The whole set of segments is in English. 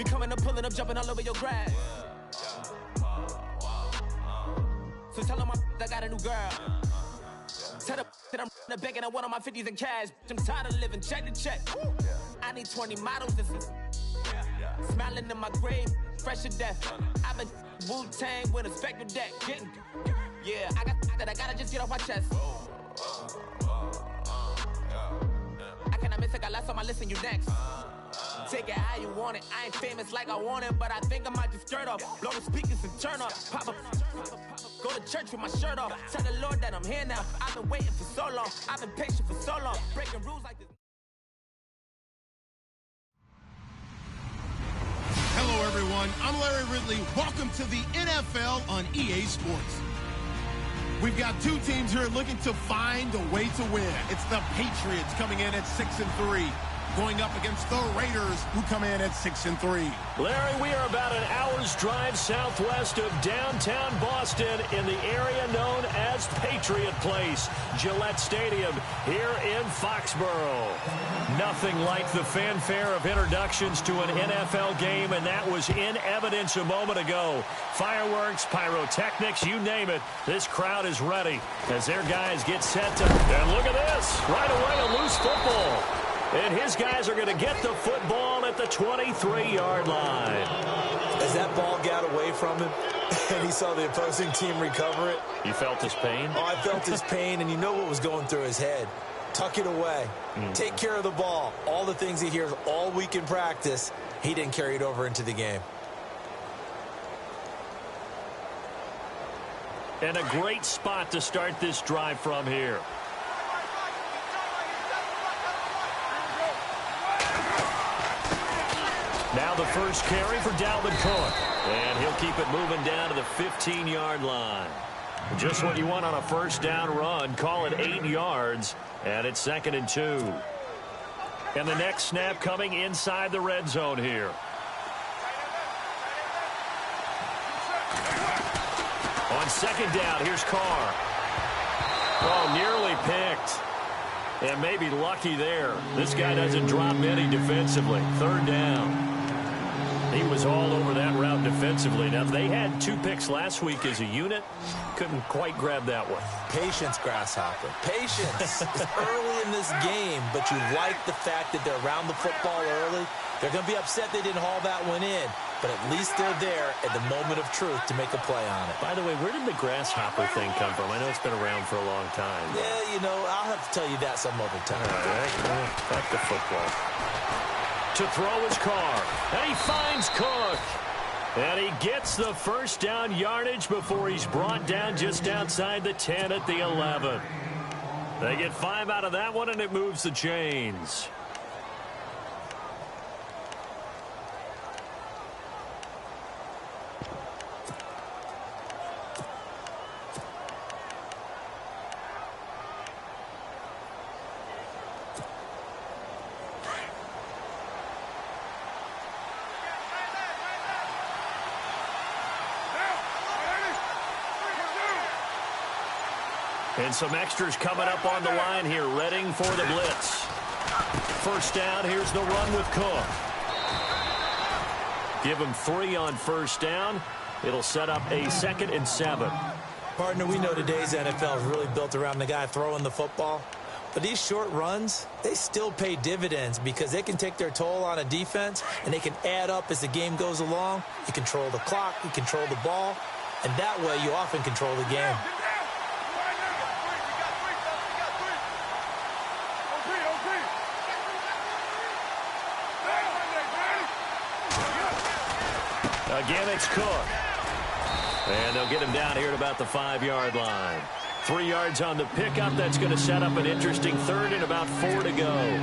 We coming up, pulling up, jumping all over your grass. So tell them I got a new girl. Tell them that I'm the begging on one of my 50s in cash. I'm tired of living check to check. I need 20 models. This is smiling in my grave, fresh to death. I've been Wu-Tang with a spectral deck. Yeah, I gotta just get off my chest. I cannot miss it, got last on my list and you next. Take it how you want it. I ain't famous like I want it, but I think I might just skirt up. Blow the speakers and turn up. Pop up. Go to church with my shirt off. Tell the Lord that I'm here now. I've been waiting for so long. I've been patient for so long. Breaking rules like this. Hello, everyone. I'm Larry Ridley. Welcome to the NFL on EA Sports. We've got two teams here looking to find a way to win. It's the Patriots coming in at 6-3. Going up against the Raiders, who come in at 6-3. Larry, we are about an hour's drive southwest of downtown Boston in the area known as Patriot Place, Gillette Stadium, here in Foxborough. Nothing like the fanfare of introductions to an NFL game, and that was in evidence a moment ago. Fireworks, pyrotechnics, you name it. This crowd is ready as their guys get set to... And look at this. Right away, a loose football. And his guys are going to get the football at the 23-yard line. As that ball got away from him and he saw the opposing team recover it. You felt his pain? Oh, I felt his pain, and you know what was going through his head. Tuck it away. Take care of the ball. All the things he hears all week in practice, he didn't carry it over into the game. And a great spot to start this drive from here. Now the first carry for Dalvin Cook. And he'll keep it moving down to the 15-yard line. Just what you want on a first down run. Call it 8 yards. And it's 2nd and 2. And the next snap coming inside the red zone here. On 2nd down, here's Carr. Oh, nearly picked. And maybe lucky there. This guy doesn't drop many defensively. 3rd down. He was all over that route defensively. Now, they had 2 picks last week as a unit. Couldn't quite grab that one. Patience, Grasshopper. Patience. It's early in this game, but you like the fact that they're around the football early. They're going to be upset they didn't haul that one in, but at least they're there at the moment of truth to make a play on it. By the way, where did the Grasshopper thing come from? I know it's been around for a long time. Yeah, you know, I'll have to tell you that some other time. All right. Back to football. To throw his Carr. And he finds Cook. And he gets the first down yardage before he's brought down just outside the 10 at the 11. They get 5 out of that one, and it moves the chains. And some extras coming up on the line here, readying for the blitz. First down, here's the run with Cook. Give him 3 on first down. It'll set up a 2nd and 7. Partner, we know today's NFL is really built around the guy throwing the football. But these short runs, they still pay dividends because they can take their toll on a defense, and they can add up as the game goes along. You control the clock, you control the ball, and that way you often control the game. Again, it's Cook. And they'll get him down here at about the 5-yard line. 3 yards on the pickup. That's going to set up an interesting 3rd and about 4 to go.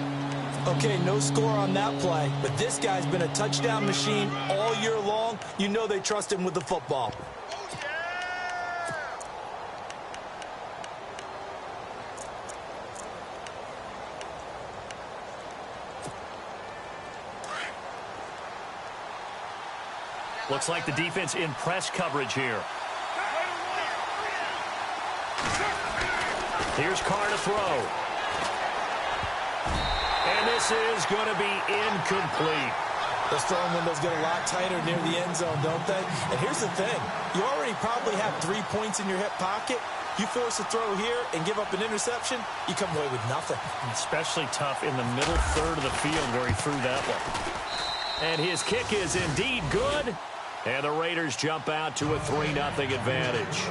Okay, no score on that play, but this guy's been a touchdown machine all year long. You know they trust him with the football. Looks like the defense in press coverage here. Here's Carr to throw. And this is going to be incomplete. Those throwing windows get a lot tighter near the end zone, don't they? And here's the thing. You already probably have 3 points in your hip pocket. You force a throw here and give up an interception, you come away with nothing. Especially tough in the middle third of the field where he threw that one. And his kick is indeed good. And the Raiders jump out to a 3-0 advantage.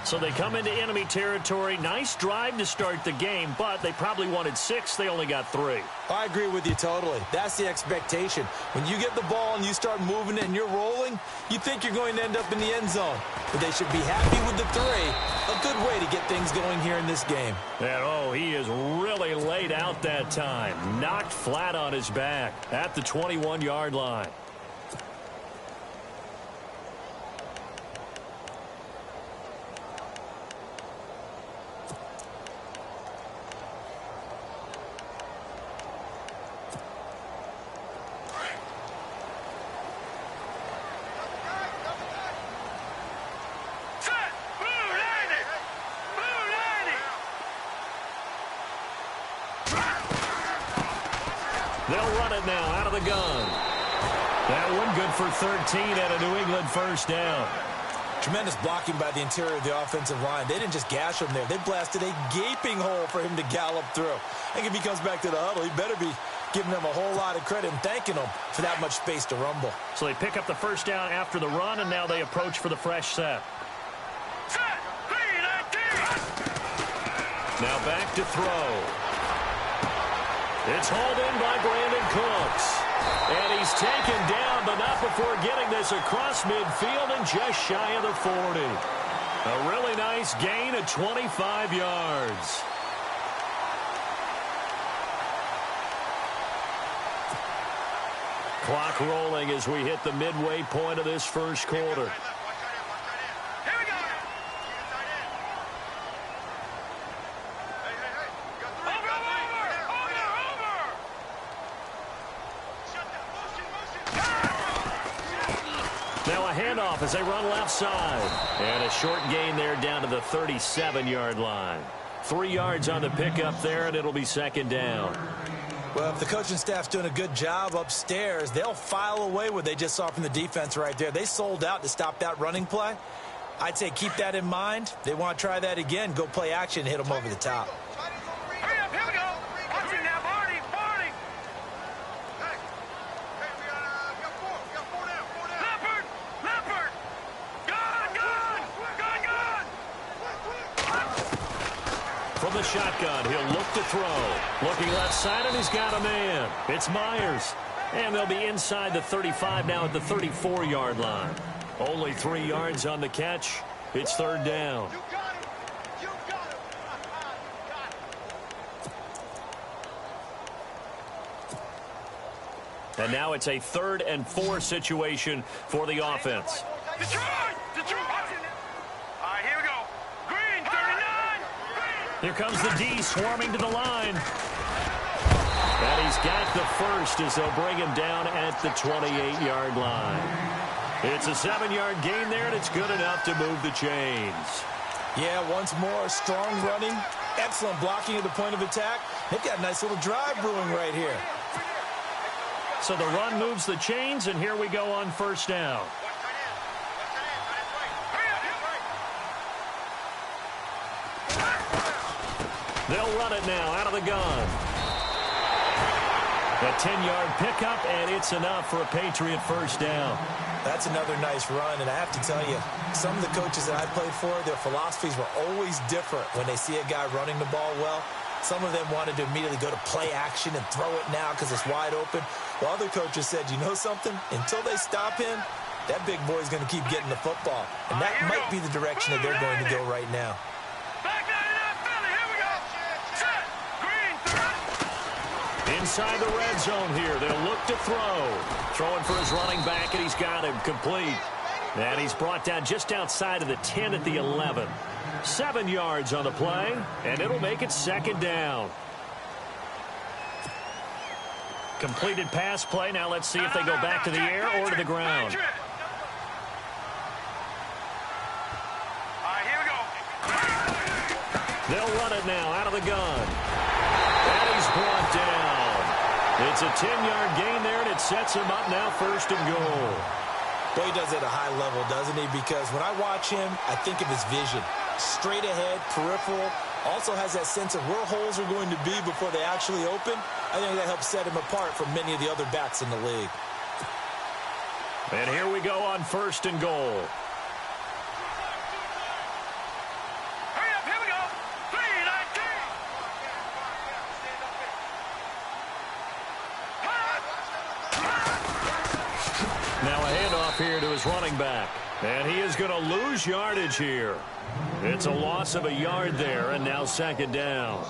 So they come into enemy territory. Nice drive to start the game, but they probably wanted 6. They only got 3. I agree with you totally. That's the expectation. When you get the ball and you start moving it and you're rolling, you think you're going to end up in the end zone. But they should be happy with the 3. A good way to get things going here in this game. And, he is really laid out that time. Knocked flat on his back at the 21-yard line. They'll run it now out of the gun. That one good for 13 and a New England first down. Tremendous blocking by the interior of the offensive line. They didn't just gash him there. They blasted a gaping hole for him to gallop through. I think if he comes back to the huddle, he better be giving them a whole lot of credit and thanking them for that much space to rumble. So they pick up the first down after the run, and now they approach for the fresh set. Now back to throw. It's hauled in by Brandon Cooks. And he's taken down, but not before getting this across midfield and just shy of the 40. A really nice gain of 25 yards. Clock rolling as we hit the midway point of this first quarter. Now a handoff as they run left side. And a short gain there down to the 37-yard line. 3 yards on the pickup there, and it'll be second down. Well, if the coaching staff's doing a good job upstairs, they'll file away what they just saw from the defense right there. They sold out to stop that running play. I'd say keep that in mind. They want to try that again. Go play action and hit them over the top. Hurry up, here we go. Watch it now, Barney. Hey, we got 4. We got 4 down. Leopard. Gun. From the shotgun, he'll look to throw. Looking left side, and he's got a man. It's Myers. And they'll be inside the 35 now at the 34-yard line. Only 3 yards on the catch. It's third down. You got him. You got him. And now it's a 3rd and 4 situation for the offense. Detroit. Watch it now. All right, here we go. Green, 39. Here comes the D swarming to the line. And he's got the first as they'll bring him down at the 28-yard line. It's a 7-yard gain there, and it's good enough to move the chains. Yeah, once more, strong running, excellent blocking at the point of attack. They've got a nice little drive brewing right here. So the run moves the chains, and here we go on first down. They'll run it now out of the gun. A 10-yard pickup, and it's enough for a Patriot first down. That's another nice run, and I have to tell you, some of the coaches that I played for, their philosophies were always different when they see a guy running the ball well. Some of them wanted to immediately go to play action and throw it now because it's wide open. While other coaches said, you know something? Until they stop him, that big boy's going to keep getting the football. And that might be the direction that they're going to go right now. Inside the red zone here. They'll look to throw. Throwing for his running back, and he's got him complete. And he's brought down just outside of the 10 at the 11. 7 yards on the play, and it'll make it second down. Completed pass play. Now let's see if they go back to the air or to the ground. They'll run it now out of the gun. And he's brought down. It's a 10-yard gain there, and it sets him up now 1st and goal. Boy, he does it at a high level, doesn't he? Because when I watch him, I think of his vision. Straight ahead, peripheral, also has that sense of where holes are going to be before they actually open. I think that helps set him apart from many of the other backs in the league. And here we go on 1st and goal. Hurry up, here we go. 3-19. Now a handoff here to his running back. And he is going to lose yardage here. It's a loss of a yard there, and now 2nd down.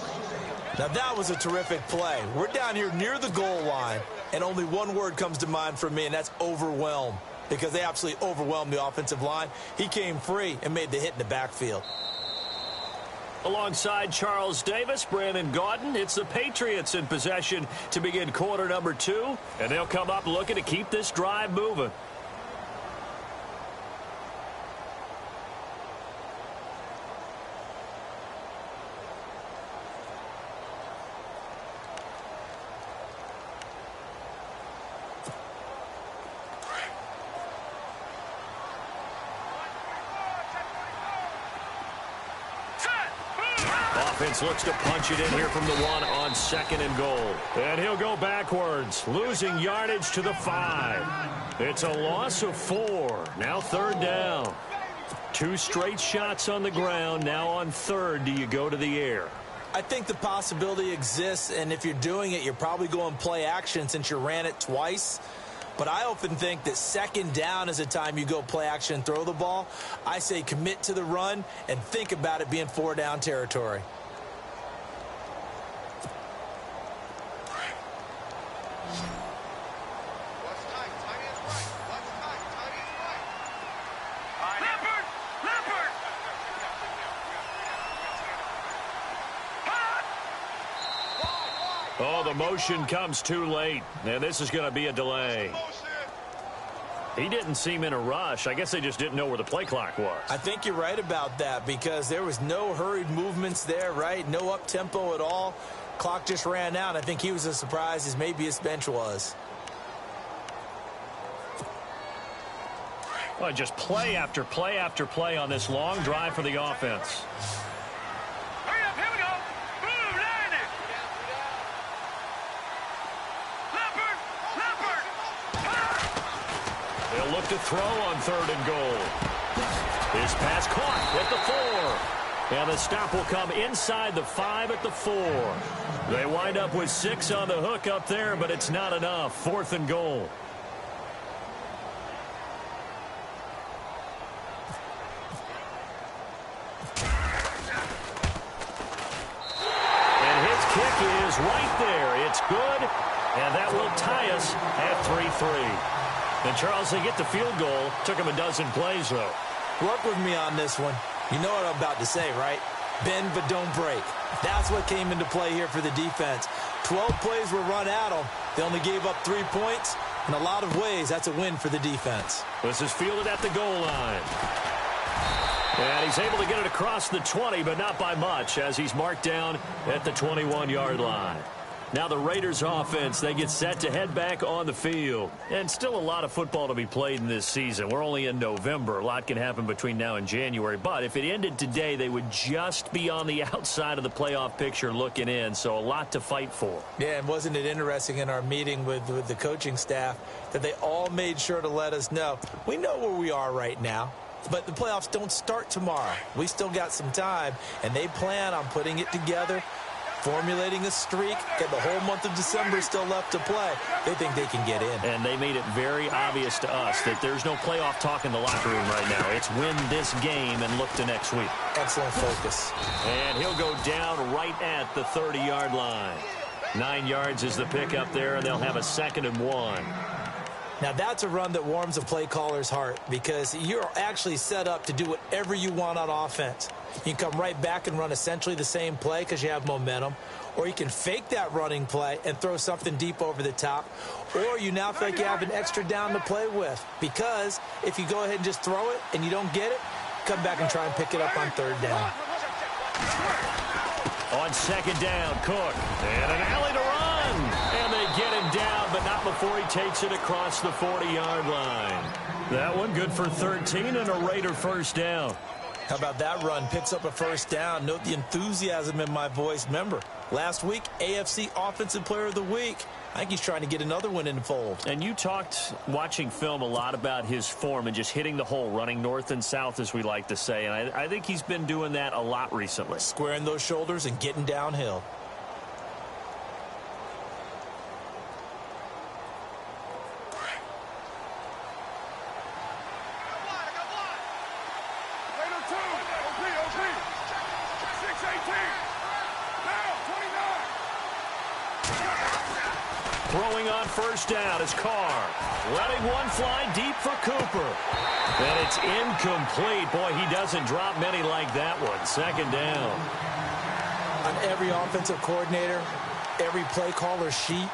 Now that was a terrific play. We're down here near the goal line, and only one word comes to mind for me, and that's overwhelm. Because they absolutely overwhelmed the offensive line. He came free and made the hit in the backfield. Alongside Charles Davis, Brandon Gaudin, it's the Patriots in possession to begin quarter number 2. And they'll come up looking to keep this drive moving. Offense looks to punch it in here from the 1 on 2nd and goal. And he'll go backwards, losing yardage to the 5. It's a loss of 4. Now 3rd down. 2 straight shots on the ground. Now on 3rd, do you go to the air? I think the possibility exists, and if you're doing it, you're probably going play action since you ran it twice. But I often think that 2nd down is a time you go play action and throw the ball. I say commit to the run and think about it being 4-down territory. Oh, the motion comes too late, and this is going to be a delay. He didn't seem in a rush. I guess they just didn't know where the play clock was. I think you're right about that because there was no hurried movements there, right? No up-tempo at all. Clock just ran out. I think he was as surprised as maybe his bench was. Well, just play after play after play on this long drive for the offense. Hurry up, here we go. Boom, line it. Leopard. They'll look to throw on 3rd and goal. His pass caught at the 4. And the stop will come inside the 5 at the 4. They wind up with 6 on the hook up there, but it's not enough. 4th and goal. Is right there. It's good, and that will tie us at 3-3. And Charles, they get the field goal. Took him a dozen plays, though. Work with me on this one. You know what I'm about to say, right? Bend but don't break. That's what came into play here for the defense. 12 plays were run at them. They only gave up 3 points. In a lot of ways, that's a win for the defense. This is fielded at the goal line. And he's able to get it across the 20, but not by much, as he's marked down at the 21-yard line. Now the Raiders offense, they get set to head back on the field. And still a lot of football to be played in this season. We're only in November. A lot can happen between now and January. But if it ended today, they would just be on the outside of the playoff picture looking in. So a lot to fight for. Yeah, and wasn't it interesting in our meeting with the coaching staff that they all made sure to let us know, we know where we are right now. But the playoffs don't start tomorrow. We still got some time, and they plan on putting it together, formulating a streak, get the whole month of December still left to play. They think they can get in. And they made it very obvious to us that there's no playoff talk in the locker room right now. It's win this game and look to next week. Excellent focus. And he'll go down right at the 30-yard line. 9 yards is the pickup there, and they'll have a 2nd and 1. Now, that's a run that warms a play caller's heart because you're actually set up to do whatever you want on offense. You can come right back and run essentially the same play because you have momentum, or you can fake that running play and throw something deep over the top, or you now feel like you have an extra down to play with because if you go ahead and just throw it and you don't get it, come back and try and pick it up on 3rd down. On 2nd down, Cook. And an alley to run. And they get him down, but not before he takes it across the 40-yard line. That one good for 13 and a Raider first down. How about that run? Picks up a first down. Note the enthusiasm in my voice. Remember, last week, AFC Offensive Player of the Week. I think he's trying to get another one in the fold. And you talked, watching film, a lot about his form and just hitting the hole, running north and south, as we like to say. And I think he's been doing that a lot recently. Squaring those shoulders and getting downhill. Throwing on first down is Carr. Letting one fly deep for Cooper. And it's incomplete. Boy, he doesn't drop many like that one. Second down. On every offensive coordinator, every play caller sheet,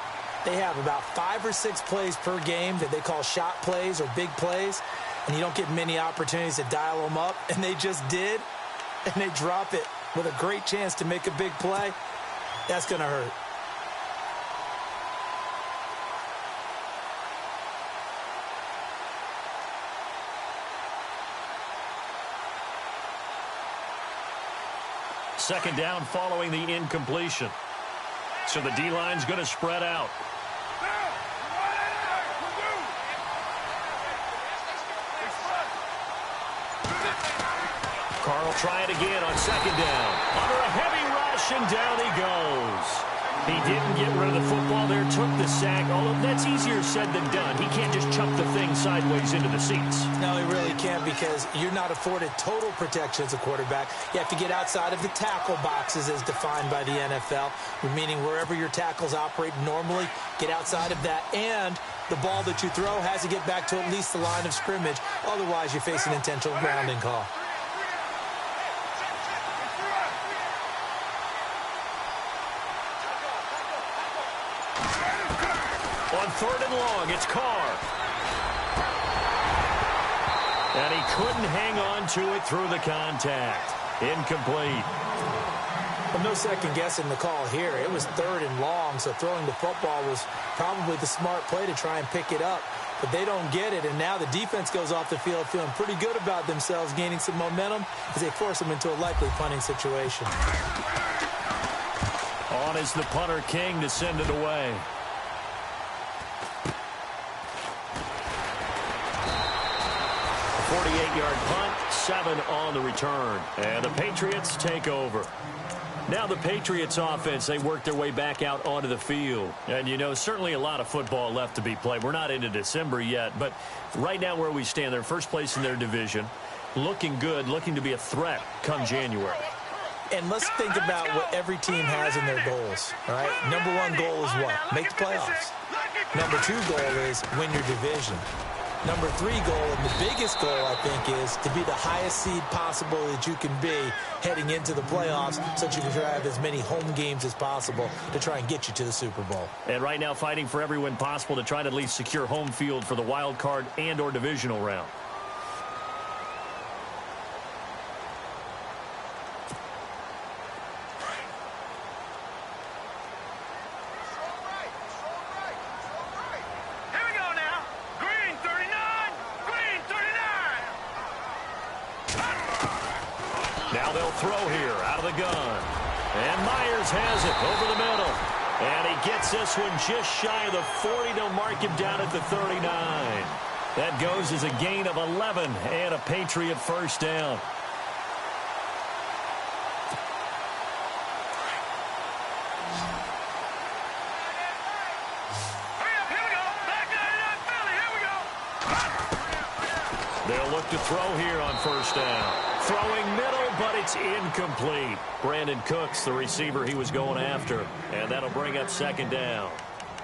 they have about 5 or 6 plays per game that they call shot plays or big plays. And you don't get many opportunities to dial them up. And they just did. And they drop it with a great chance to make a big play. That's going to hurt. Second down following the incompletion. So the D-line's going to spread out. Carr will try it again on second down. Under a heavy rush, and down he goes. He didn't get rid of the football there, took the sack, although that's easier said than done. He can't just chuck the thing sideways into the seats. No, he really can't, because you're not afforded total protection as a quarterback. You have to get outside of the tackle boxes as defined by the NFL, meaning wherever your tackles operate normally, get outside of that, and the ball that you throw has to get back to at least the line of scrimmage. Otherwise, you face an intentional grounding call. On third and long, it's Carr. And he couldn't hang on to it through the contact. Incomplete. Well, no second guessing the call here. It was third and long, so throwing the football was probably the smart play to try and pick it up. But they don't get it, and now the defense goes off the field feeling pretty good about themselves, gaining some momentum as they force them into a likely punting situation. On is the punter King to send it away. A 48-yard punt, 7 on the return. And the Patriots take over. Now the Patriots offense, they work their way back out onto the field. And, you know, certainly a lot of football left to be played. We're not into December yet, but right now where we stand, they're first place in their division. Looking good, looking to be a threat come January. And let's think about what every team has in their goals, all right? Number one goal is what? Make the playoffs. Number 2 goal is win your division. Number 3 goal, and the biggest goal, I think, is to be the highest seed possible that you can be heading into the playoffs so that you can have as many home games as possible to try and get you to the Super Bowl. And right now fighting for every win possible to try to at least secure home field for the wild card and or divisional round. Now they'll throw here out of the gun. And Myers has it over the middle. And he gets this one just shy of the 40. They'll mark him down at the 39. That goes as a gain of 11 and a Patriot first down. They'll look to throw here on first down. Throwing middle, but it's incomplete. Brandon Cooks, the receiver he was going after. And that'll bring up second down.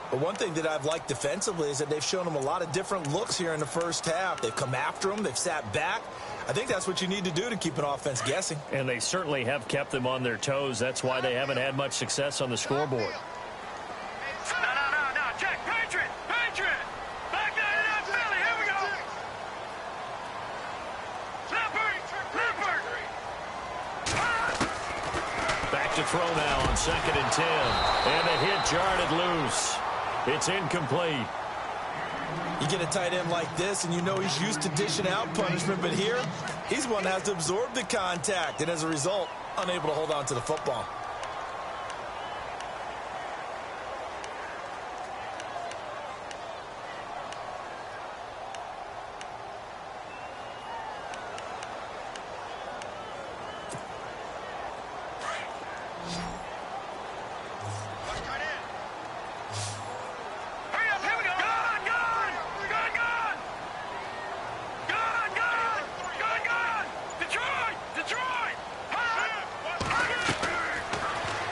But one thing that I've liked defensively is that they've shown them a lot of different looks here in the first half. They've come after them. They've sat back. I think that's what you need to do to keep an offense guessing. And they certainly have kept them on their toes. That's why they haven't had much success on the scoreboard. No, check. Patriot! Back 99 Philly, here we go! Leopard! Back to throw now on 2nd and 10. And the hit jarred it loose. It's incomplete. You get a tight end like this, and you know he's used to dishing out punishment, but here, he's one that has to absorb the contact, and as a result, unable to hold on to the football.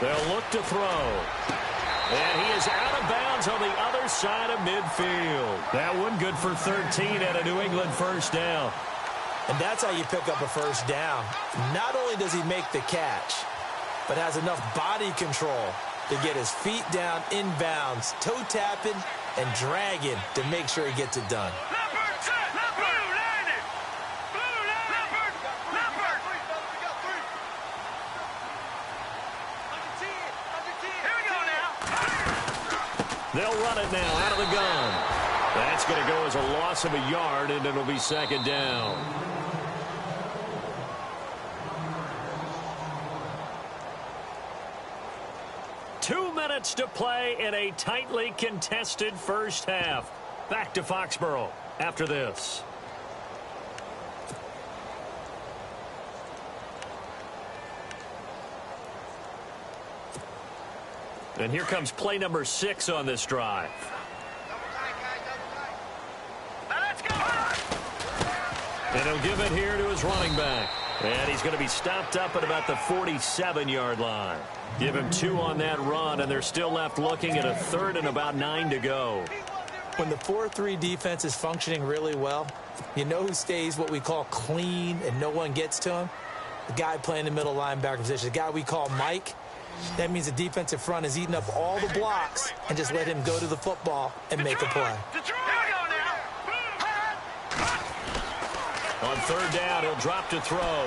They'll look to throw. And he is out of bounds on the other side of midfield. That one good for 13 at a New England first down. And that's how you pick up a first down. Not only does he make the catch, but has enough body control to get his feet down inbounds, toe tapping and dragging to make sure he gets it done. They'll run it now out of the gun. That's going to go as a loss of a yard, and it'll be second down. Two minutes to play in a tightly contested first half. Back to Foxborough after this. And here comes play number 6 on this drive. And he'll give it here to his running back. And he's going to be stopped up at about the 47-yard line. Give him 2 on that run, and they're still left looking at a third and about 9 to go. When the 4-3 defense is functioning really well, you know who stays what we call clean and no one gets to him? The guy playing the middle linebacker position, the guy we call Mike. That means the defensive front is eating up all the blocks and just let him go to the football and make a play. On third down, he'll drop to throw.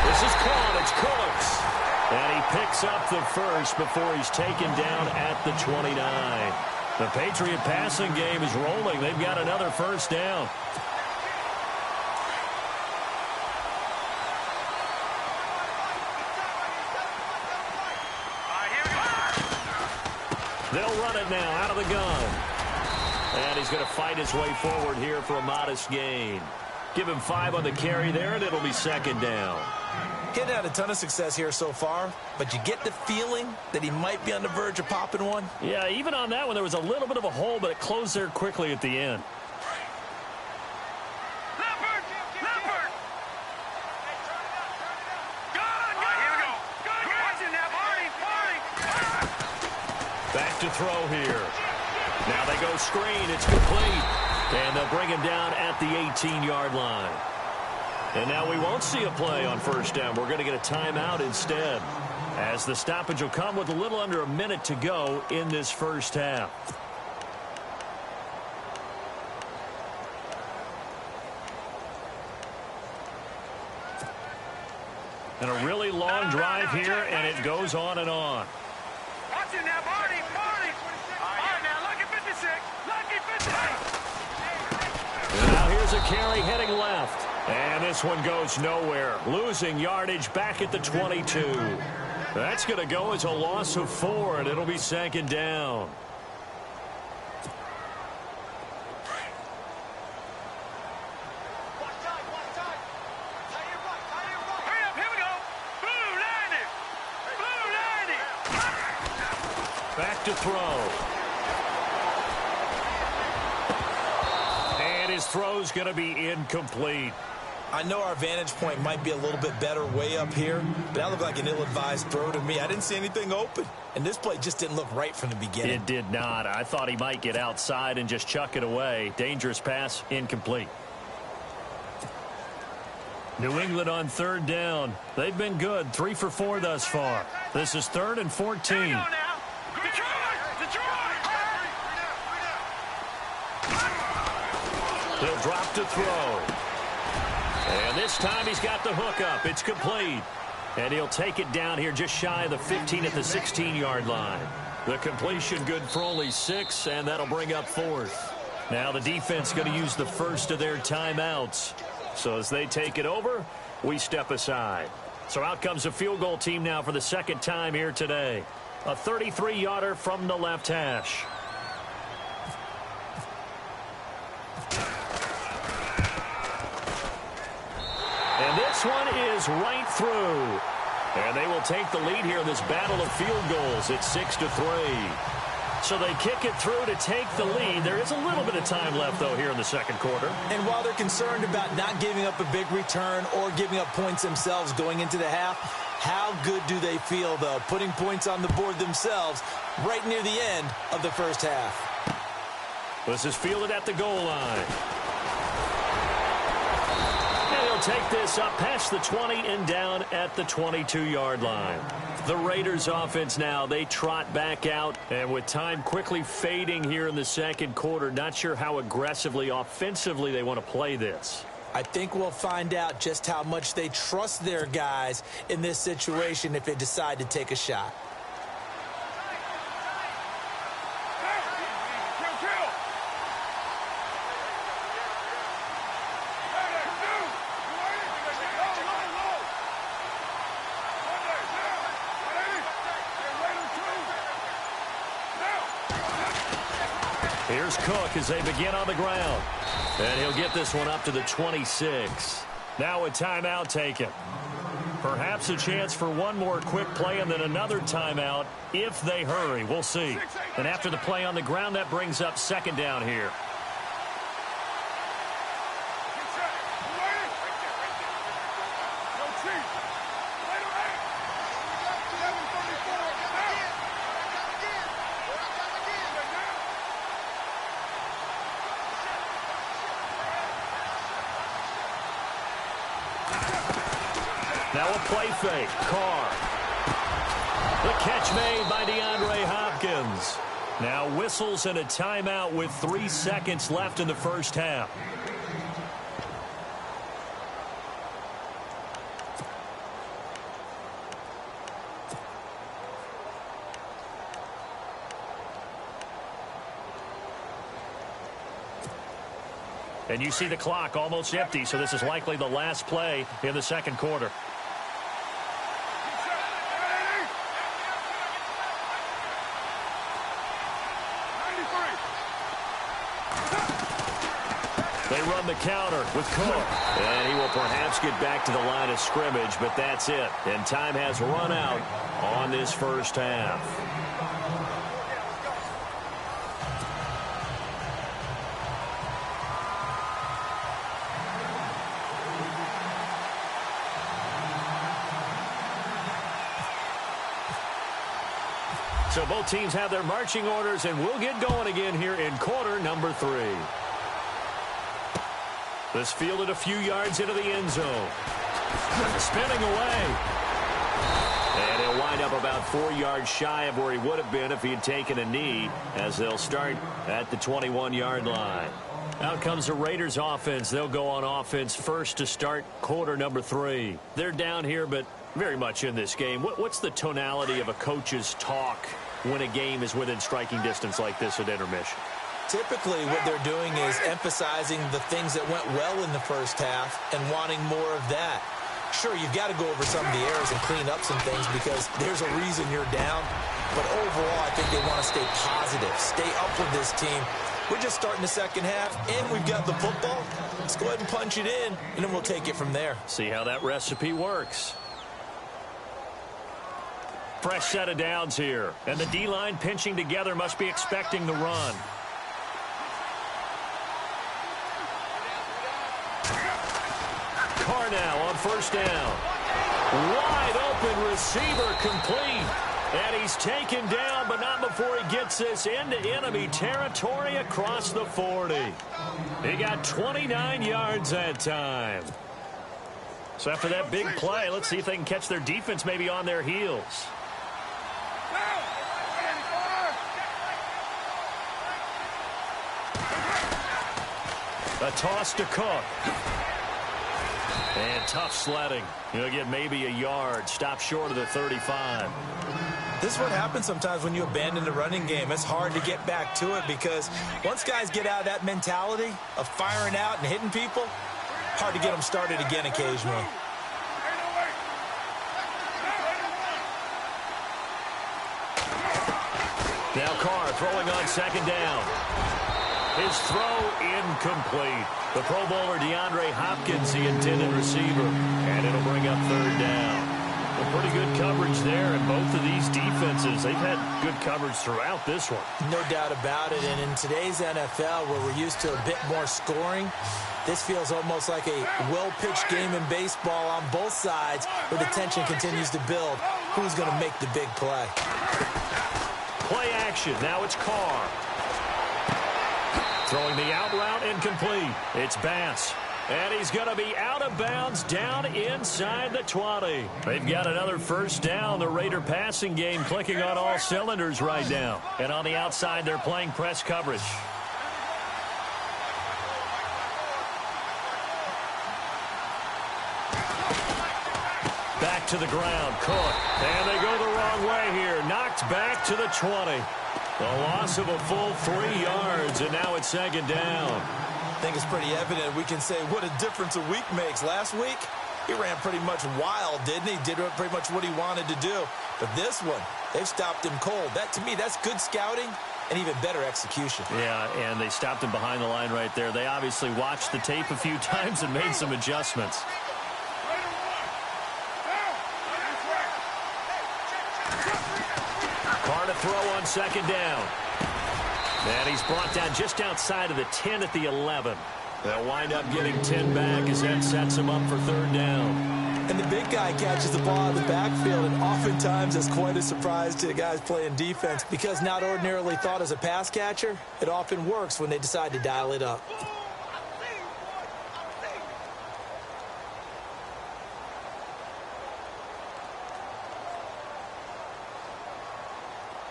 This is caught. It's Cooks. And he picks up the first before he's taken down at the 29. The Patriot passing game is rolling. They've got another first down. They'll run it now out of the gun. And he's going to fight his way forward here for a modest gain. Give him 5 on the carry there, and it'll be second down. He's had a ton of success here so far, but you get the feeling that he might be on the verge of popping one. Yeah, even on that one, there was a little bit of a hole, but it closed there quickly at the end. Back to throw here. Now they go screen. It's complete. And they'll bring him down at the 18-yard line. And now we won't see a play on first down. We're going to get a timeout instead, as the stoppage will come with a little under a minute to go in this first half. And a really long drive here, and it goes on and on. Watch it now, Barney. All right, now, lucky 56. Lucky 56. And now here's a carry heading left. And this one goes nowhere. Losing yardage back at the 22. That's going to go as a loss of 4, and it'll be second down. Back to throw. And his throw's going to be incomplete. I know our vantage point might be a little bit better way up here, but that looked like an ill-advised throw to me. I didn't see anything open, and this play just didn't look right from the beginning. It did not. I thought he might get outside and just chuck it away. Dangerous pass, incomplete. New England on third down. They've been good, 3 for 4 thus far. This is 3rd and 14. He'll drop to throw. And this time he's got the hook up. It's complete. And he'll take it down here just shy of the 15 at the 16-yard line. The completion good for only 6, and that'll bring up 4th. Now the defense going to use the first of their timeouts. So as they take it over, we step aside. So out comes a field goal team now for the second time here today. A 33-yarder from the left hash. And this one is right through. And they will take the lead here in this battle of field goals. It's 6-3. So they kick it through to take the lead. There is a little bit of time left, though, here in the second quarter. And while they're concerned about not giving up a big return or giving up points themselves going into the half, how good do they feel, though, putting points on the board themselves right near the end of the first half? This is fielded at the goal line. And he'll take this up past the 20 and down at the 22-yard line. The Raiders offense now, they trot back out, and with time quickly fading here in the second quarter, not sure how aggressively, offensively they want to play this. I think we'll find out just how much they trust their guys in this situation if they decide to take a shot. Here's Cook as they begin on the ground. And he'll get this one up to the 26. Now a timeout taken. Perhaps a chance for one more quick play and then another timeout if they hurry. We'll see. And after the play on the ground, that brings up second down here. Now a play fake. Carr. The catch made by DeAndre Hopkins. Now whistles and a timeout with 3 seconds left in the first half. And you see the clock almost empty, so this is likely the last play in the second quarter. They run the counter with Cook. And he will perhaps get back to the line of scrimmage, but that's it. And time has run out on this first half. So both teams have their marching orders, and we'll get going again here in quarter number 3. This fielded a few yards into the end zone. Spinning away. And he'll wind up about 4 yards shy of where he would have been if he had taken a knee, as they'll start at the 21-yard line. Out comes the Raiders offense. They'll go on offense first to start quarter number 3. They're down here, but very much in this game. What's the tonality of a coach's talk when a game is within striking distance like this at intermission? Typically, what they're doing is emphasizing the things that went well in the first half and wanting more of that. Sure, you've got to go over some of the errors and clean up some things because there's a reason you're down. But overall, I think they want to stay positive, stay up with this team. We're just starting the second half, and we've got the football. Let's go ahead and punch it in, and then we'll take it from there. See how that recipe works. Fresh set of downs here. And the D-line pinching together must be expecting the run. Carr now on first down. Wide open receiver complete. And he's taken down, but not before he gets this into enemy territory across the 40. He got 29 yards that time. So after that big play, let's see if they can catch their defense maybe on their heels. A toss to Cook. And tough sledding. He'll get maybe a yard. Stop short of the 35. This is what happens sometimes when you abandon the running game. It's hard to get back to it because once guys get out of that mentality of firing out and hitting people, hard to get them started again occasionally. Now Carr throwing on second down. His throw incomplete. The Pro Bowler DeAndre Hopkins, the intended receiver. And it'll bring up third down. Well, pretty good coverage there, and both of these defenses, they've had good coverage throughout this one. No doubt about it, and in today's NFL, where we're used to a bit more scoring, this feels almost like a well-pitched game in baseball on both sides, where the tension continues to build. Who's going to make the big play? Play action. Now it's Carr. Throwing the out route incomplete. It's Bass. And he's going to be out of bounds down inside the 20. They've got another first down. The Raider passing game clicking on all cylinders right now. And on the outside, they're playing press coverage. Back to the ground, Cook. And they go the wrong way here. Knocked back to the 20. A loss of a full 3 yards, and now it's second down. I think it's pretty evident. We can say what a difference a week makes. Last week, he ran pretty much wild, didn't he? Did pretty much what he wanted to do. But this one, they've stopped him cold. That, to me, that's good scouting and even better execution. Yeah, and they stopped him behind the line right there. They obviously watched the tape a few times and made some adjustments. Carr to throw on second down. And he's brought down just outside of the 10 at the 11. They'll wind up getting 10 back as that sets him up for third down. And the big guy catches the ball out of the backfield, and oftentimes it's quite a surprise to the guys playing defense because not ordinarily thought as a pass catcher, it often works when they decide to dial it up.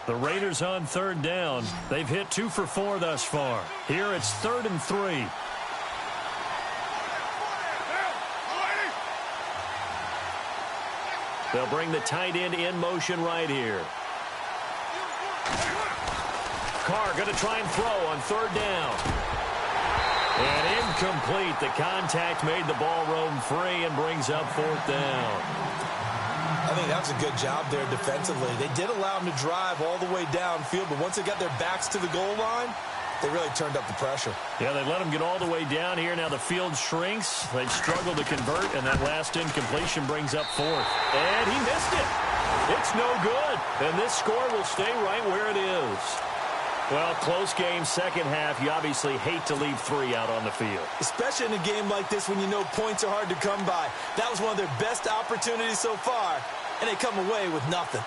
The Raiders on third down. They've hit 2 for 4 thus far. Here it's 3rd and 3. They'll bring the tight end in motion right here. Carr going to try and throw on third down. And incomplete. The contact made the ball roam free and brings up 4th down. I think that was a good job there defensively. They did allow them to drive all the way downfield, but once they got their backs to the goal line, they really turned up the pressure. Yeah, they let them get all the way down here. Now the field shrinks. They've struggled to convert, and that last incompletion brings up 4th. And he missed it. It's no good. And this score will stay right where it is. Well, close game, second half. You obviously hate to leave 3 out on the field. Especially in a game like this when you know points are hard to come by. That was one of their best opportunities so far, and they come away with nothing.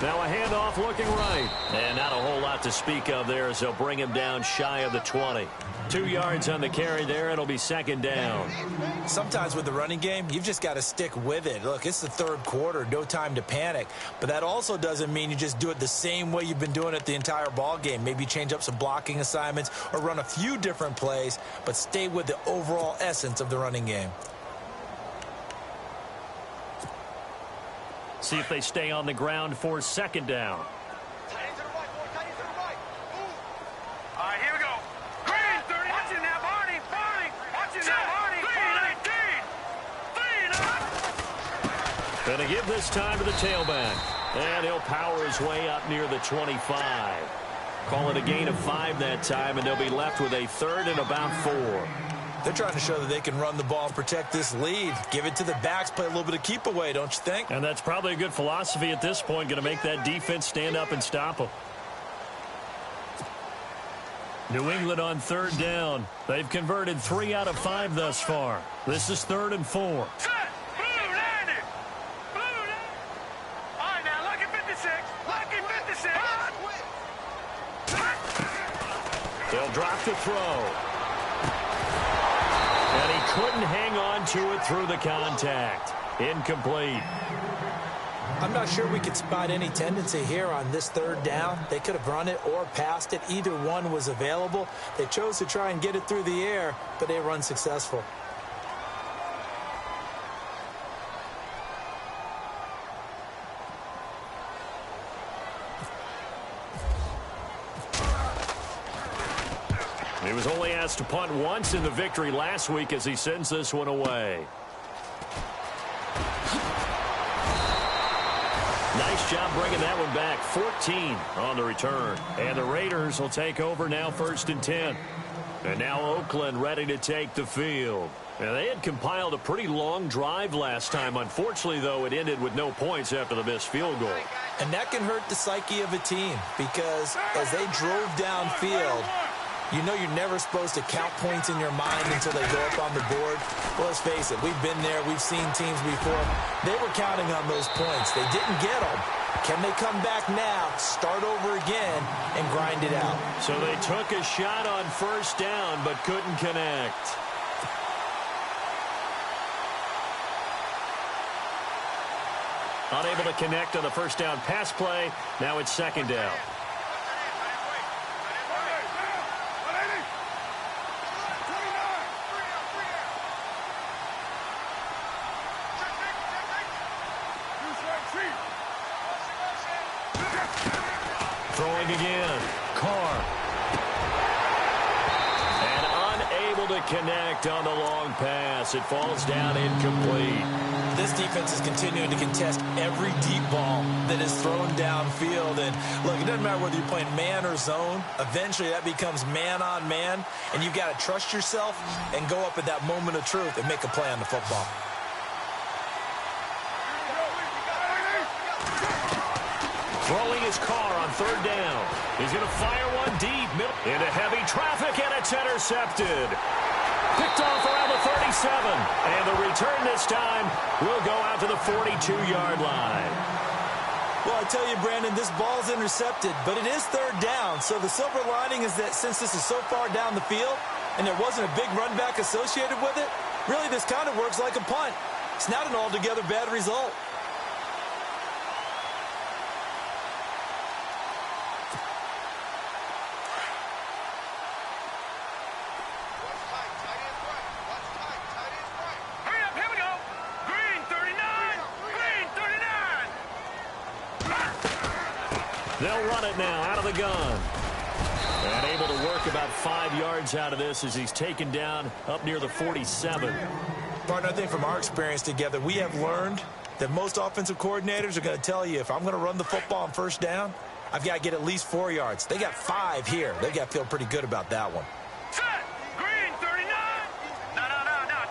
Now a handoff looking right. And not a whole lot to speak of there as they'll bring him down shy of the 20. 2 yards on the carry there. It'll be second down. Sometimes with the running game, you've just got to stick with it. Look, it's the 3rd quarter. No time to panic. But that also doesn't mean you just do it the same way you've been doing it the entire ball game. Maybe change up some blocking assignments or run a few different plays, but stay with the overall essence of the running game. See if they stay on the ground for second down. All right, here we go. Green, 30. Watch it now, Barney. Barney. Watch it now, Barney. 3-19. Gonna give this time to the tailback. And he'll power his way up near the 25. Call it a gain of 5 that time, and they'll be left with a 3rd and about 4. They're trying to show that they can run the ball and protect this lead. Give it to the backs, play a little bit of keep away, don't you think? And that's probably a good philosophy at this point. Going to make that defense stand up and stop them. New England on third down. They've converted 3 out of 5 thus far. This is 3rd and 4. Set. Blue landed. Blue landed. All right, now, lucky 56. Lucky 56. They'll drop the throw. And he couldn't hang on to it through the contact. Incomplete. I'm not sure we could spot any tendency here on this third down. They could have run it or passed it. Either one was available. They chose to try and get it through the air, but they were unsuccessful. He was only asked to punt once in the victory last week as he sends this one away. Nice job bringing that one back. 14 on the return. And the Raiders will take over now, 1st and 10. And now Oakland ready to take the field. And they had compiled a pretty long drive last time. Unfortunately, though, it ended with no points after the missed field goal. And that can hurt the psyche of a team because as they drove downfield, you know you're never supposed to count points in your mind until they go up on the board. Well, let's face it, we've been there. We've seen teams before. They were counting on those points. They didn't get them. Can they come back now, start over again, and grind it out? So they took a shot on 1st down but couldn't connect. Unable to connect on the 1st down pass play. Now it's 2nd down. Throwing again. Carr. And unable to connect on the long pass. It falls down incomplete. This defense is continuing to contest every deep ball that is thrown downfield. And look, it doesn't matter whether you're playing man or zone. Eventually that becomes man on man. And you've got to trust yourself and go up at that moment of truth and make a play on the football. Throwing his Carr on 3rd down. He's going to fire one deep. Into heavy traffic, and it's intercepted. Picked off around the 37. And the return this time will go out to the 42-yard line. Well, I tell you, Brandon, this ball's intercepted, but it is 3rd down. So the silver lining is that since this is so far down the field and there wasn't a big run back associated with it, really this kind of works like a punt. It's not an altogether bad result. They'll run it now out of the gun. And able to work about 5 yards out of this as he's taken down up near the 47. Partner, I think from our experience together, we have learned that most offensive coordinators are going to tell you if I'm going to run the football on 1st down, I've got to get at least 4 yards. They got 5 here. They've got to feel pretty good about that one. Set! Green, 39! No,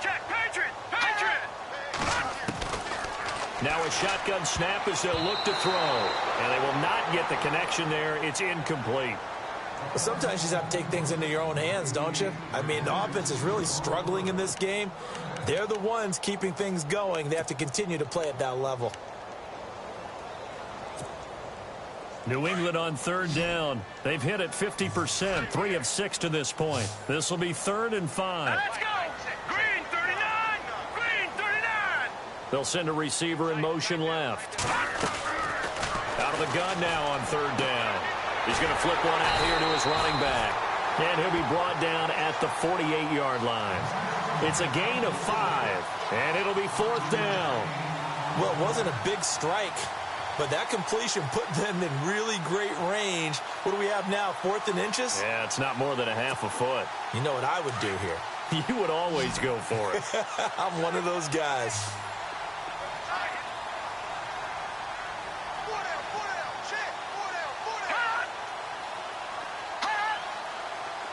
check! Patriot! Now a shotgun snap as they'll look to throw. And they will not get the connection there. It's incomplete. Well, sometimes you just have to take things into your own hands, don't you? I mean, the offense is really struggling in this game. They're the ones keeping things going. They have to continue to play at that level. New England on 3rd down. They've hit it 50%, 3 of 6 to this point. This will be 3rd and 5. Let's go! Green, 39! Green, 39! They'll send a receiver in motion left. Out of the gun now on 3rd down. He's going to flip one out here to his running back. And he'll be brought down at the 48-yard line. It's a gain of 5, and it'll be 4th down. Well, it wasn't a big strike, but that completion put them in really great range. What do we have now, 4th and inches? Yeah, it's not more than a half a foot. You know what I would do here? You would always go for it. I'm one of those guys.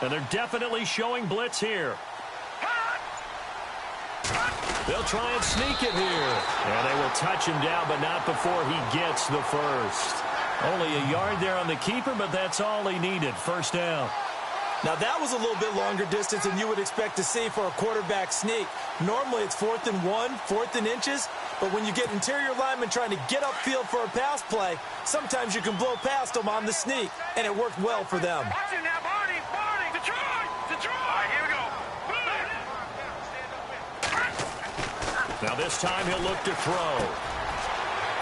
And they're definitely showing blitz here. They'll try and sneak it here. And they will touch him down, but not before he gets the first. Only a yard there on the keeper, but that's all he needed. 1st down. Now, that was a little bit longer distance than you would expect to see for a quarterback sneak. Normally, it's 4th and 1, 4th and inches. But when you get interior linemen trying to get upfield for a pass play, sometimes you can blow past them on the sneak, and it worked well for them. Watch it now, Barney! Detroit! All right, here we go. Now this time he'll look to throw.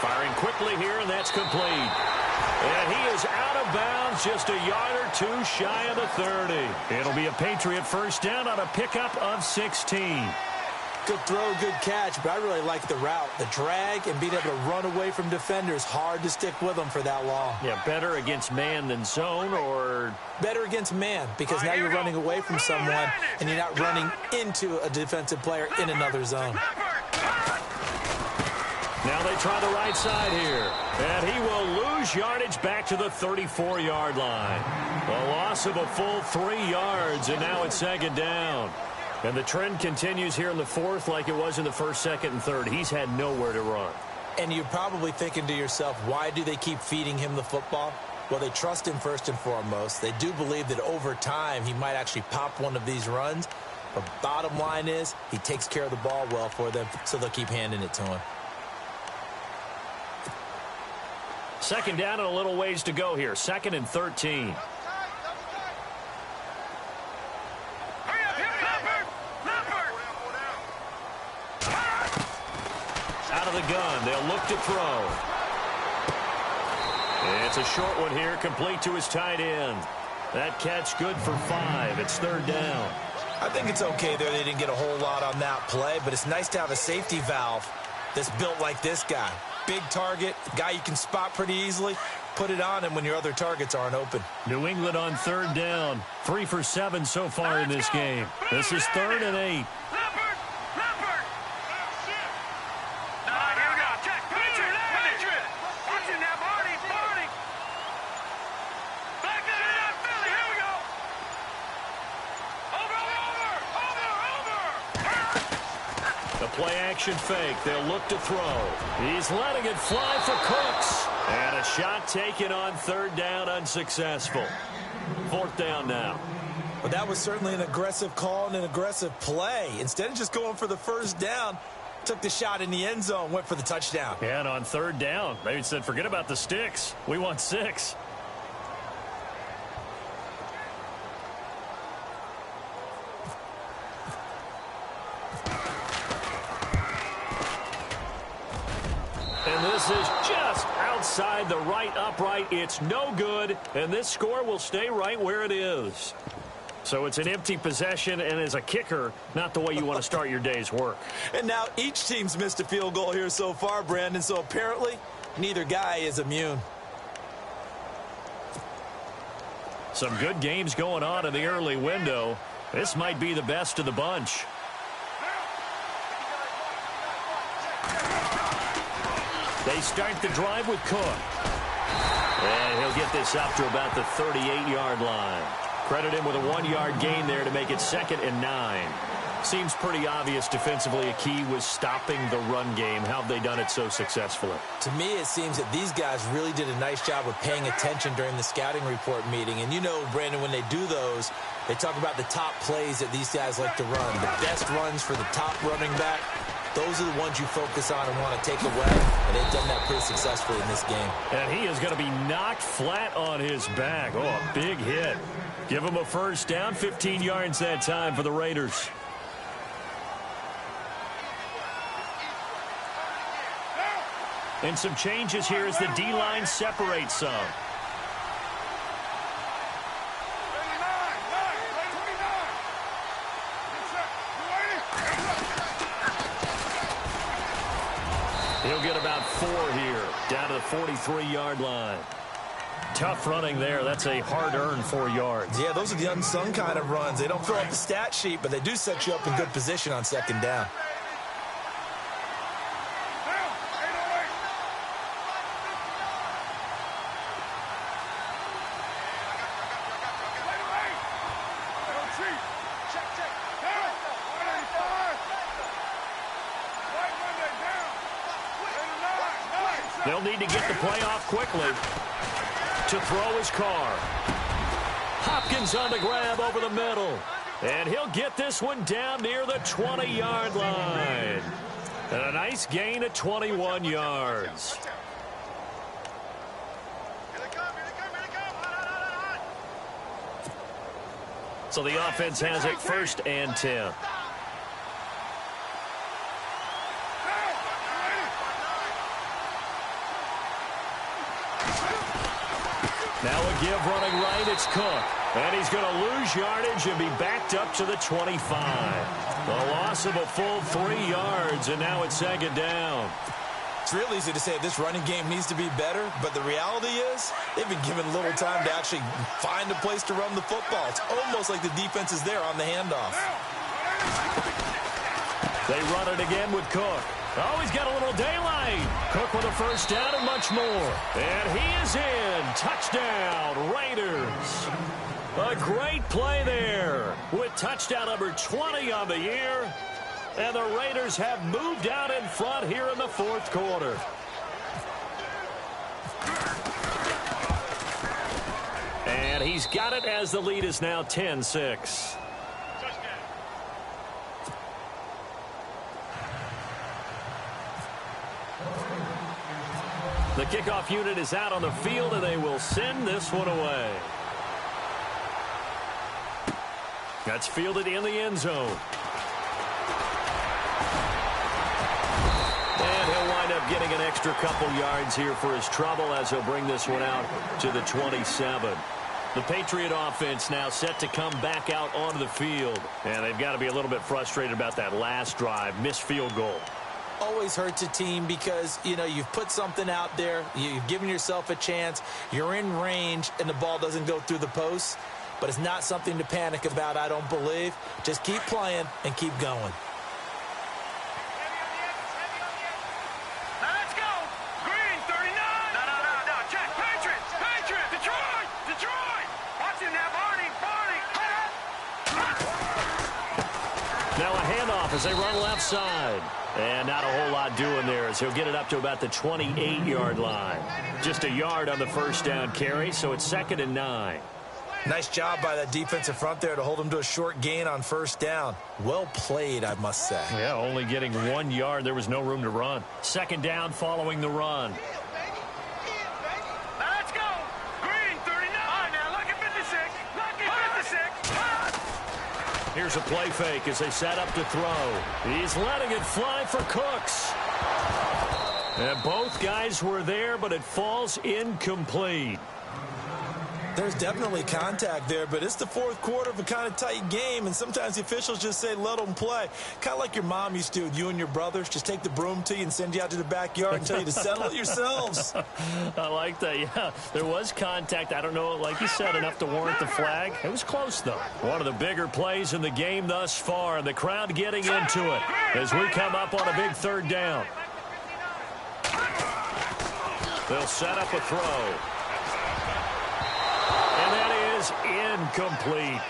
Firing quickly here, and that's complete. And he is out of bounds, just a yard or two shy of the 30. It'll be a Patriot first down on a pickup of 16. Good throw, good catch, but I really like the route. The drag and being able to run away from defenders, hard to stick with them for that long. Yeah, better against man than zone, or? Better against man, because now you're running away from someone and you're not running into a defensive player in another zone. Now they try the right side here, and he will lose yardage back to the 34-yard line. A loss of a full 3 yards, and now it's second down. And the trend continues here in the fourth like it was in the first, second, and third. He's had nowhere to run. And you're probably thinking to yourself, why do they keep feeding him the football? Well, they trust him first and foremost. They do believe that over time he might actually pop one of these runs. But bottom line is he takes care of the ball well for them, so they'll keep handing it to him. Second down and a little ways to go here. 2nd and 13. Out of the gun. They'll look to throw. It's a short one here, complete to his tight end. That catch good for 5. It's 3rd down. I think it's okay there. They didn't get a whole lot on that play, but it's nice to have a safety valve that's built like this guy. Big target, guy you can spot pretty easily. Put it on him when your other targets aren't open. New England on 3rd down. 3 for 7 so far in this game. This is 3rd and 8. Play-action fake. They'll look to throw. He's letting it fly for Cooks. And a shot taken on 3rd down, unsuccessful. 4th down now. Well, that was certainly an aggressive call and an aggressive play. Instead of just going for the first down, took the shot in the end zone, went for the touchdown. Yeah, and on 3rd down, maybe said, forget about the sticks. We want 6. This is just outside the right upright. It's no good, and this score will stay right where it is. So it's an empty possession, and as a kicker, not the way you want to start your day's work. And now each team's missed a field goal here so far, Brandon, so apparently neither guy is immune. Some good games going on in the early window. This might be the best of the bunch. They start the drive with Cook. And he'll get this up to about the 38-yard line. Credit him with a 1-yard gain there to make it 2nd and 9. Seems pretty obvious defensively a key was stopping the run game. How have they done it so successfully? To me, it seems that these guys really did a nice job of paying attention during the scouting report meeting. And you know, Brandon, when they do those, they talk about the top plays that these guys like to run. The best runs for the top running back. Those are the ones you focus on and want to take away, and they've done that pretty successfully in this game. And he is going to be knocked flat on his back. Oh, a big hit. Give him a first down, 15 yards that time for the Raiders. And some changes here as the D-line separates some. He'll get about 4 here, down to the 43-yard line. Tough running there. That's a hard-earned 4 yards. Yeah, those are the unsung kind of runs. They don't fill up the stat sheet, but they do set you up in good position on 2nd down. They'll need to get the play off quickly. To throw his Carr. Hopkins on the grab over the middle. And he'll get this one down near the 20-yard line. And a nice gain of 21 yards. So the offense has it 1st and 10. Now a give running right, it's Cook. And he's going to lose yardage and be backed up to the 25. The loss of a full 3 yards, and now it's second down. It's real easy to say this running game needs to be better, but the reality is they've been given little time to actually find a place to run the football. It's almost like the defense is there on the handoff. They run it again with Cook. Oh, he's got a little daylight. Cook with a first down and much more. And he is in. Touchdown, Raiders. A great play there with touchdown number 20 on the year. And the Raiders have moved out in front here in the fourth quarter. And he's got it as the lead is now 10-6. The kickoff unit is out on the field, and they will send this one away. That's fielded in the end zone. And he'll wind up getting an extra couple yards here for his trouble as he'll bring this one out to the 27. The Patriot offense now set to come back out onto the field. And they've got to be a little bit frustrated about that last drive, missed field goal. Always hurts a team because, you know, you've put something out there, you've given yourself a chance, you're in range, and the ball doesn't go through the posts. But it's not something to panic about, I don't believe. Just keep playing and keep going. Let's go! Green, 39! No, check! Patriots! Detroit! Watch him now, Barney! Now a handoff as they run left side. And not a whole lot doing there as he'll get it up to about the 28-yard line. Just a yard on the first down carry, so it's 2nd and 9. Nice job by that defensive front there to hold him to a short gain on first down. Well played, I must say. Yeah, only getting 1 yard. There was no room to run. 2nd down following the run. Let's go! Green, 39! Now look at 56! Look at 56! Here's a play fake as they set up to throw. He's letting it fly for Cooks. And both guys were there, but it falls incomplete. There's definitely contact there, but it's the fourth quarter of a kind of tight game, and sometimes the officials just say, let them play. Kind of like your mom used to do with you and your brothers. Just take the broom to you and send you out to the backyard and tell you to settle it yourselves. I like that, yeah. There was contact. I don't know, like you said, enough to warrant the flag. It was close, though. One of the bigger plays in the game thus far, and the crowd getting into it as we come up on a big 3rd down. They'll set up a throw. Incomplete.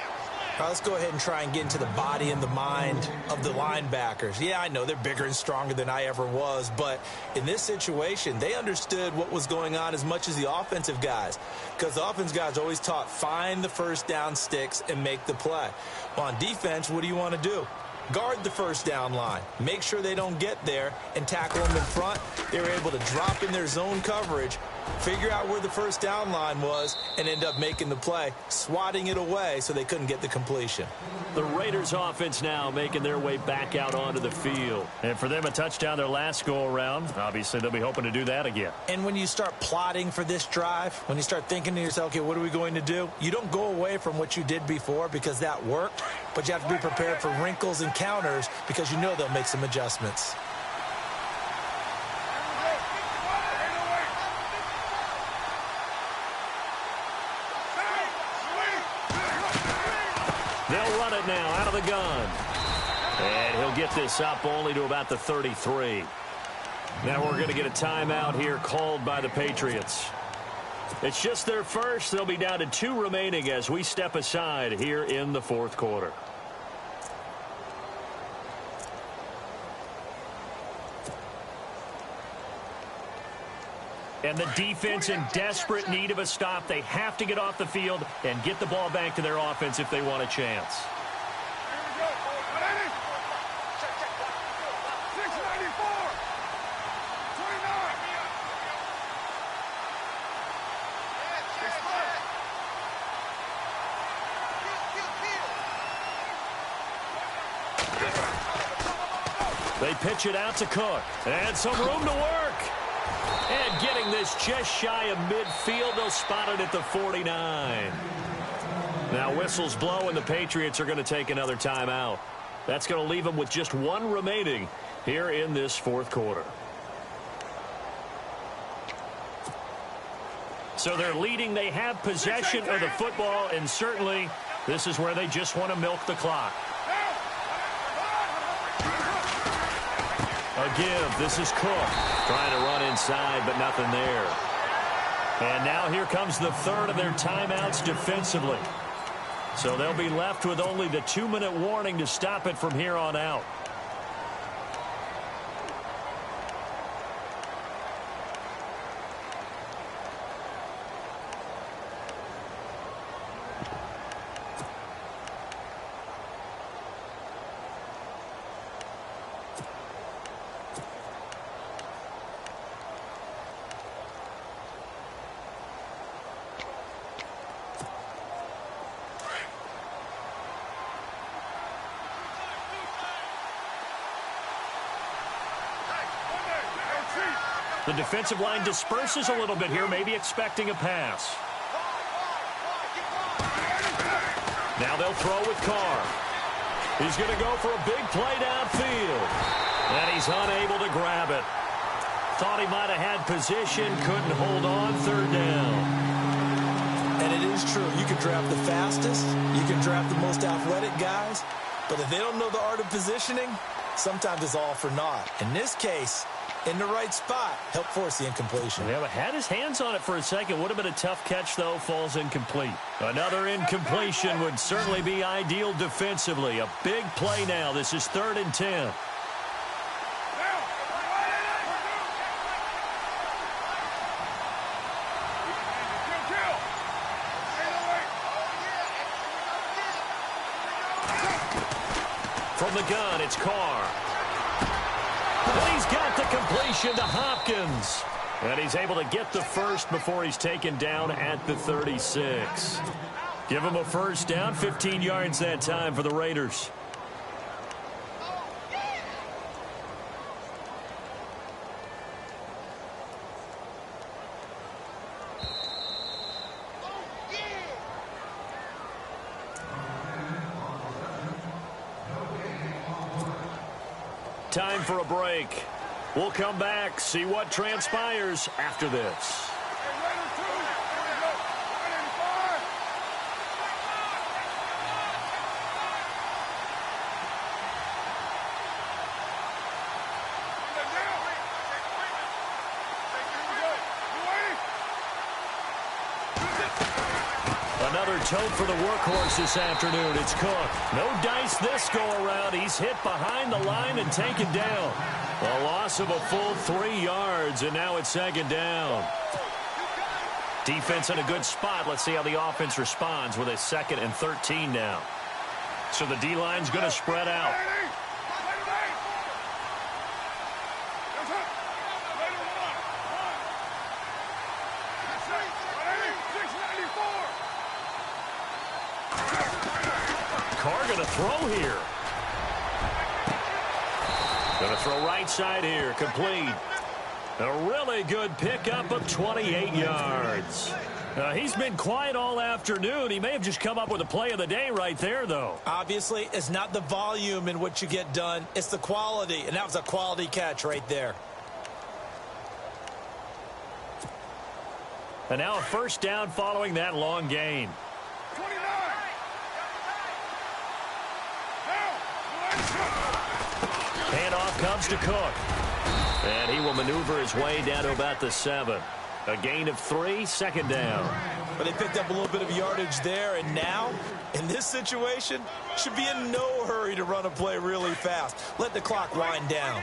Now let's go ahead and try and get into the body and the mind of the linebackers. Yeah, I know they're bigger and stronger than I ever was, but in this situation, they understood what was going on as much as the offensive guys, because the offensive guys always taught find the first down sticks and make the play. Well, on defense, what do you want to do? Guard the first down line. Make sure they don't get there and tackle them in front. They were able to drop in their zone coverage, figure out where the first down line was, and end up making the play, swatting it away so they couldn't get the completion. The Raiders offense now making their way back out onto the field. And for them, a touchdown their last go-around. Obviously, they'll be hoping to do that again. And when you start plotting for this drive, when you start thinking to yourself, okay, what are we going to do? You don't go away from what you did before because that worked, but you have to be prepared for wrinkles and counters because you know they'll make some adjustments. They'll run it now out of the gun. And he'll get this up only to about the 33. Now we're going to get a timeout here called by the Patriots. It's just their first. They'll be down to 2 remaining as we step aside here in the fourth quarter. And the defense in desperate need of a stop. They have to get off the field and get the ball back to their offense if they want a chance. They pitch it out to Cook. And some room to work. And getting this just shy of midfield, they'll spot it at the 49. Now whistles blow, and the Patriots are going to take another timeout. That's going to leave them with just one remaining here in this fourth quarter. So they're leading. They have possession of the football, and certainly this is where they just want to milk the clock. A give. This is Cook trying to run inside, but nothing there. And now here comes the third of their timeouts defensively. So they'll be left with only the 2-minute warning to stop it from here on out. The defensive line disperses a little bit here, maybe expecting a pass. Now they'll throw with Carr. He's going to go for a big play downfield. And he's unable to grab it. Thought he might have had position, couldn't hold on, third down. And it is true. You can draft the fastest. You can draft the most athletic guys. But if they don't know the art of positioning, sometimes it's all for naught. In this case, in the right spot, help force the incompletion. Yeah, but had his hands on it for a second. Would have been a tough catch, though. Falls incomplete. Another incompletion would certainly be ideal defensively. A big play now. This is 3rd and 10. From the gun, it's Carr. And he's got the completion to Hopkins. And he's able to get the first before he's taken down at the 36. Give him a first down, 15 yards that time for the Raiders. Time for a break. We'll come back, see what transpires after this. Another tote for the workhorse this afternoon. It's Cook. No dice this go-around. He's hit behind the line and taken down. A loss of a full 3 yards, and now it's 2nd down. Defense in a good spot. Let's see how the offense responds with a 2nd and 13 now. So the D-line's going to spread out. Carr going to throw here. Going to throw right side here. Complete. A really good pickup of 28 yards. He's been quiet all afternoon. He may have just come up with a play of the day right there, though. Obviously, it's not the volume in what you get done. It's the quality, and that was a quality catch right there. And now a first down following that long gain. Handoff comes to Cook. And he will maneuver his way down to about the 7. A gain of 3, 2nd down. But they picked up a little bit of yardage there, and now, in this situation, should be in no hurry to run a play really fast. Let the clock wind down.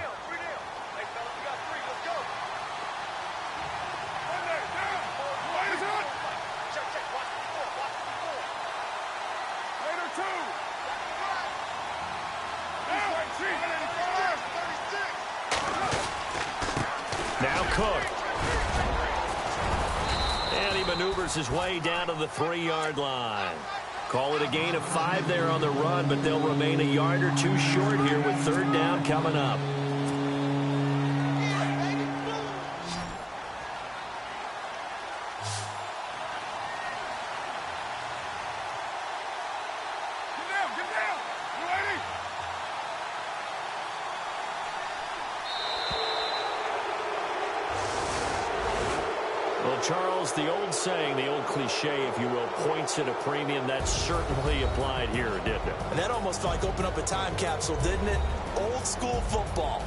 Now Cook. And he maneuvers his way down to the 3-yard line. Call it a gain of 5 there on the run, but they'll remain a yard or 2 short here with 3rd down coming up. Charles, the old saying, the old cliche, if you will, points at a premium, that certainly applied here, didn't it? And that almost felt like open up a time capsule, didn't it? Old school football.